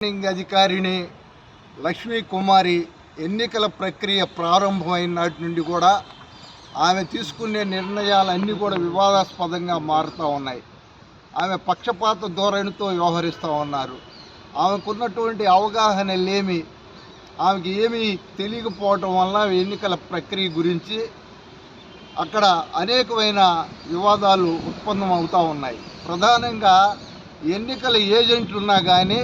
Returning అధికారిని లక్ష్మీ కుమారి ఎన్నికల ప్రక్రియ ప్రారంభమైన నాటి నుండి కూడా ఆమె తీసుకునే నిర్ణయాలన్నీ కూడా వివాదాస్పదంగా మారుతూ ఉన్నాయి. ఆమె పక్షపాత ధోరణితో వ్యవహరిస్తూ ఉన్నారు. ఆమెకున్నటువంటి అవగాహన లేమి, ఆమెకి ఏమీ తెలియకపోవటం వల్ల ఎన్నికల ప్రక్రియ గురించి అక్కడ అనేకమైన వివాదాలు ఉత్పన్నమవుతూ ఉన్నాయి. ప్రధానంగా ఎన్నికల ఏజెంట్లు ఉన్నా కానీ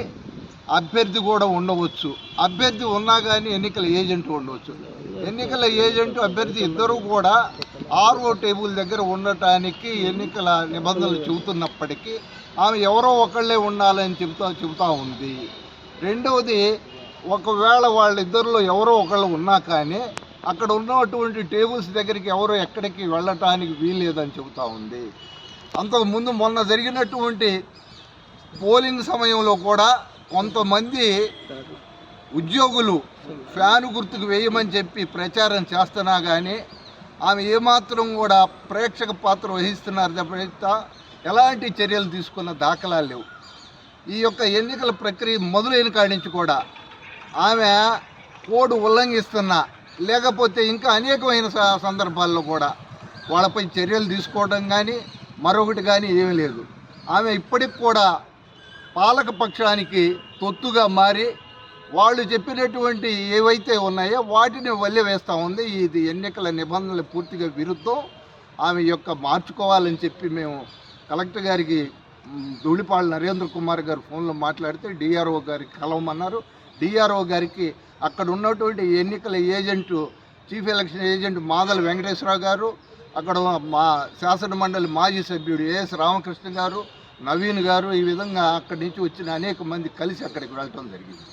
అభ్యర్థి కూడా ఉండవచ్చు, అభ్యర్థి ఉన్నా కానీ ఎన్నికల ఏజెంట్ ఉండవచ్చు. ఎన్నికల ఏజెంట్ అభ్యర్థి ఇద్దరూ కూడా ఆర్ఓ టేబుల్ దగ్గర ఉండటానికి ఎన్నికల నిబంధనలు చెబుతున్నప్పటికీ ఆమె ఎవరో ఒకళ్ళే ఉండాలని చెబుతా ఉంది. రెండవది, ఒకవేళ వాళ్ళిద్దరిలో ఎవరో ఒకళ్ళు ఉన్నా కానీ అక్కడ ఉన్నటువంటి టేబుల్స్ దగ్గరికి ఎవరో ఎక్కడికి వెళ్ళటానికి వీల్లేదని చెబుతూ ఉంది. అంతకుముందు మొన్న జరిగినటువంటి పోలింగ్ సమయంలో కూడా కొంతమంది ఉద్యోగులు ఫ్యాను గుర్తుకు వేయమని చెప్పి ప్రచారం చేస్తున్నా కానీ ఆమె ఏమాత్రం కూడా ప్రేక్షక పాత్ర వహిస్తున్నారు తప్ప ఎలాంటి చర్యలు తీసుకున్న దాఖలాలు లేవు. ఈ యొక్క ఎన్నికల ప్రక్రియ మొదలైన కాడి నుంచి కూడా ఆమె కోడ్ ఉల్లంఘిస్తున్నా, లేకపోతే ఇంకా అనేకమైన సందర్భాల్లో కూడా వాళ్ళపై చర్యలు తీసుకోవడం కానీ మరొకటి కానీ ఏమీ లేదు. ఆమె ఇప్పటికి కూడా పాలక పక్షానికి తొత్తుగా మారి వాళ్ళు చెప్పినటువంటి ఏవైతే ఉన్నాయో వాటిని వల్లె వేస్తూ ఉంది. ఇది ఎన్నికల నిబంధనలు పూర్తిగా విరుద్ధం. ఆమె యొక్క మార్చుకోవాలని చెప్పి మేము కలెక్టర్ గారికి ధూళిపాళ నరేంద్ర కుమార్ గారు ఫోన్లో మాట్లాడితే డిఆర్ఓ గారికి కలవమన్నారు. డిఆర్ఓ గారికి అక్కడ ఉన్నటువంటి ఎన్నికల agent, chief election agent Madala Venkateswara Rao garu, అక్కడ మా శాసన మండలి మాజీ సభ్యుడు ఏఎస్ రామకృష్ణ గారు, నవీన్ గారు, ఈ విధంగా అక్కడి నుంచి వచ్చిన అనేక మంది కలిసి అక్కడికి వెళ్ళటం జరిగింది.